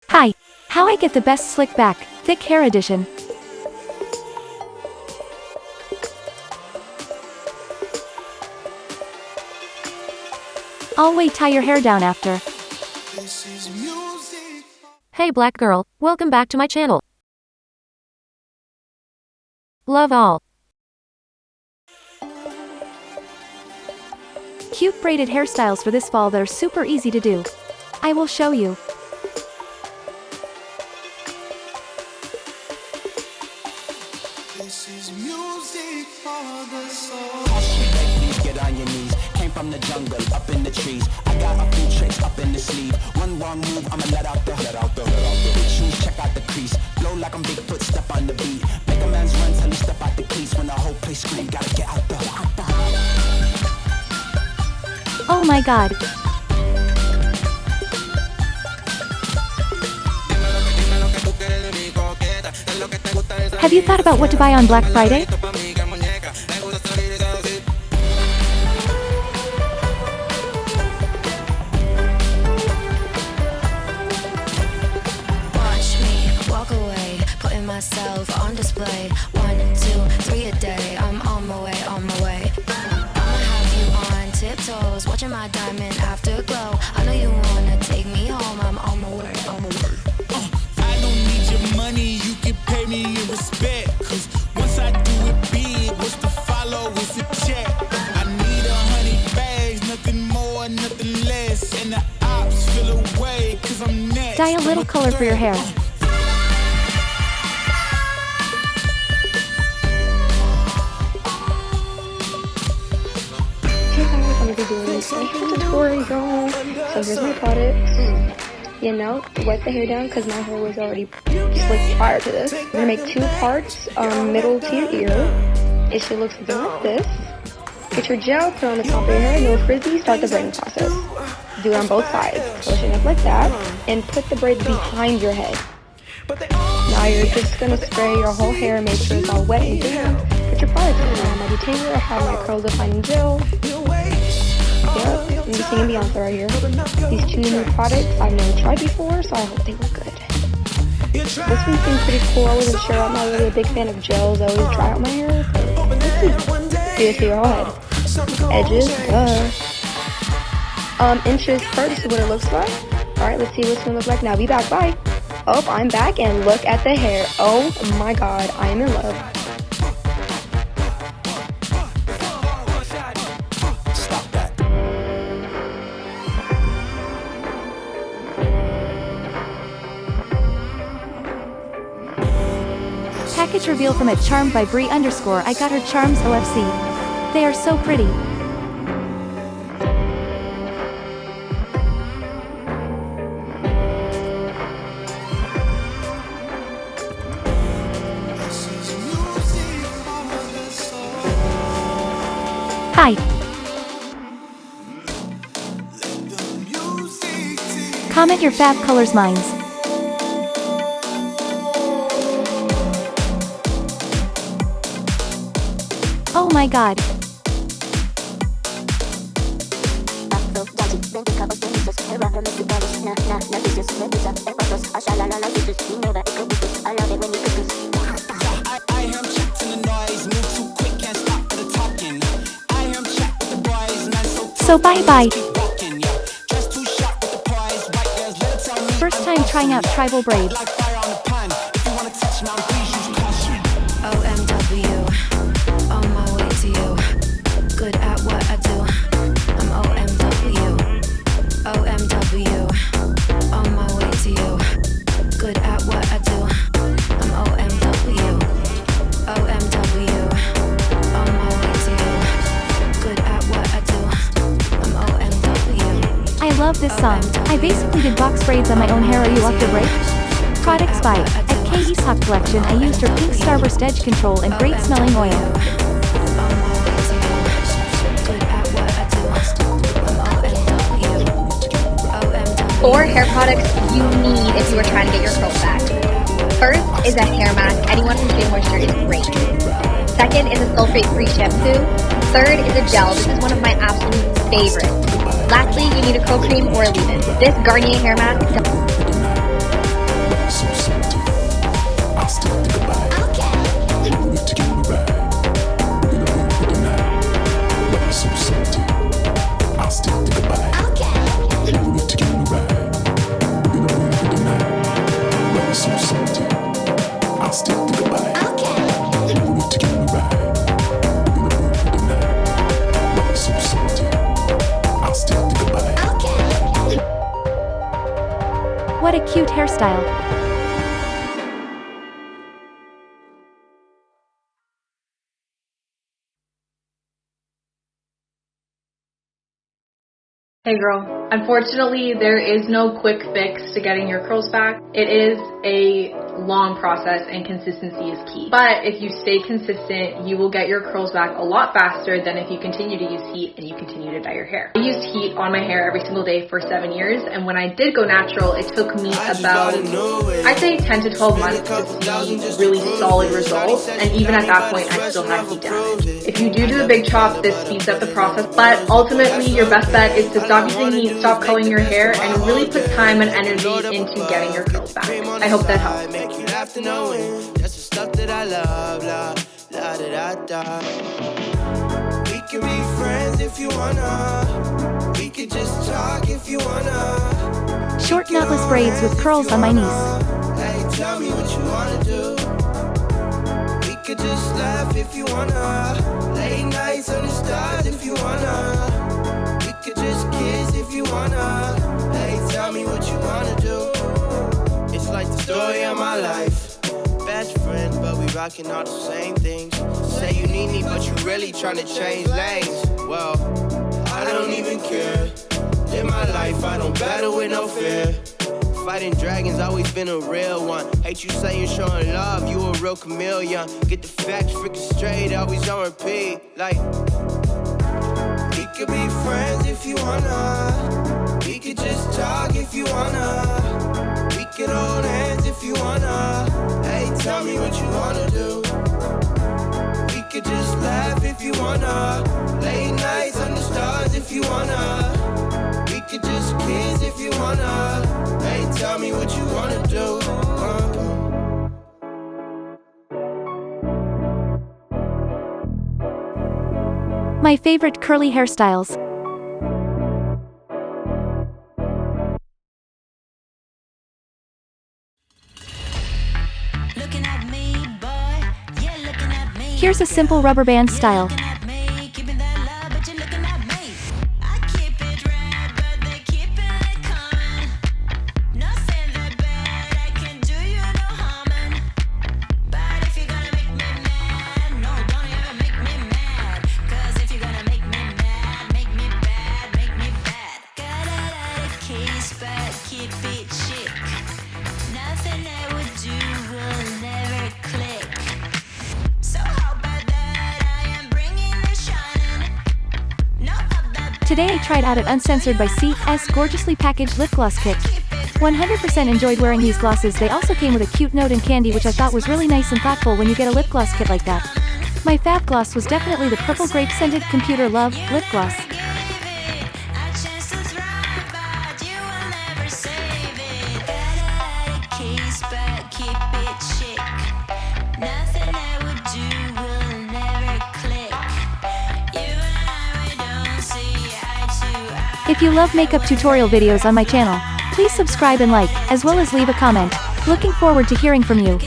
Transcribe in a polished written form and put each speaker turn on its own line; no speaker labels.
Hi! How I get the best slick back, thick hair edition. I'll wait tie your hair down after. Hey black girl, welcome back to my channel. Love all. Cute braided hairstyles for this fall that are super easy to do. I will show you.
This is music for the soul. Please get on your knees. Came from the jungle, up in the trees. I got a few tricks up in the sleeve. One wrong move, I'ma let out the big shoes, check out the crease. Blow like I'm Bigfoot, step on the beat. Make a man's run till he step out the cleats. When the whole place scream, gotta get out the.
Oh my god. Have you thought about what to buy on Black Friday?
Watch me walk away, putting myself on display. 1, 2, 3 a day. I'm on my way, on my way. I'ma have you on tiptoes, watching my diamond afterglow. I know you wanna take me home. I'm on my way, on my way.
I don't need your money, you can pay me in respect. Cause once I do it big, what's to follow is a check. I need 100 bags, nothing more, nothing less. And the ops feel away, cause I'm next.
Dye a little color for your hair.
Hey guys, I'm gonna be doing this hair tutorial. So here's my product. You know, wet the hair down because my hair was already slicked prior to this. We're gonna make 2 parts, middle to your ear. It should look something like this. Get your gel, put it on the top of your hair, no frizzy, start the braiding process. Do it on both sides. So it should look like that. And put the braids behind your head. Now you're just gonna spray your whole hair, make sure it's all wet and damp. Put your products in. I have my detailer, I have my curl defining gel. Yep, I'm just singing Beyonce right here. These 2 new products I've never tried before, so I hope they look good. This one seems pretty cool. I wasn't sure. I'm not really a big fan of gels. I always dry out my hair. But let's see. See this to your whole head. Edges, inches per, this is what it looks like. Alright, let's see what it's gonna look like now. Be back, bye. Oh, I'm back, and look at the hair. Oh my god, I am in love.
Package reveal from @charmed by Brie_. I got her charms OFC. They are so pretty. Hi. Comment your fab colors mines. Oh my god. So bye bye. First time trying out tribal braids.
OMW, on my way to you. Good at what I do. I'm OMW. OMW, on my way to you. Good at what I do. I'm OMW. OMW, on my way to you. Good at what I do. I'm OMW.
I love this song. I basically did box braids on my own hair. Are you up to break? Products by Katie's Hot Collection. I used her pink starburst edge control and great smelling oil.
Four hair products you need if you are trying to get your curls back. First is a hair mask. Anyone from Shea Moisture is great. Second is a sulfate-free shampoo. Third is a gel. This is one of my absolute favorites. Lastly, you need a curl cream or a leave-in. This Garnier hair mask
hairstyle.
Hey girl, unfortunately there is no quick fix to getting your curls back. It is a long process and consistency is key. But if you stay consistent, you will get your curls back a lot faster than if you continue to use heat and you continue to dye your hair. I used heat on my hair every single day for 7 years, and when I did go natural, it took me about, I'd say 10 to 12 months to see really solid results, and even at that point I still had heat damage. If you do a big chop, this speeds up the process, but ultimately your best bet is to stop using heat, stop curling your hair, and really put time and energy into getting your curls back. I hope that helps.
That's the stuff that I love, We can be friends if you wanna. We could just talk if you wanna.
Short knotless braids with curls on my knees.
Hey, tell me what you wanna do. We could just laugh if you wanna. Late nights under the stars if you wanna. We could just kiss if you wanna. Hey, tell me what you wanna do. It's like the story of my life. Best friend, but we rocking all the same things. Say you need me, but you really tryna change lanes. Well, I don't even care. Live my life, I don't battle with no fear. Fighting dragons, always been a real one. Hate you saying showing love, you a real chameleon. Get the facts freaking straight, always on repeat. Like, we could be friends if you wanna. We could just talk if you wanna. We could hold hands if you wanna. Hey, tell me what you wanna do. We could just laugh if you wanna. Late nights under stars if you wanna. We could just kiss if you wanna. Hey, tell me what you wanna do.
My favorite curly hairstyles. Here's a simple rubber band style. Today I tried out an uncensored by C.'s gorgeously packaged lip gloss kit. 100% enjoyed wearing these glosses. They also came with a cute note and candy, which I thought was really nice and thoughtful when you get a lip gloss kit like that. My fab gloss was definitely the purple grape scented Computer Love lip gloss. If you love makeup tutorial videos on my channel, please subscribe and like, as well as leave a comment. Looking forward to hearing from you.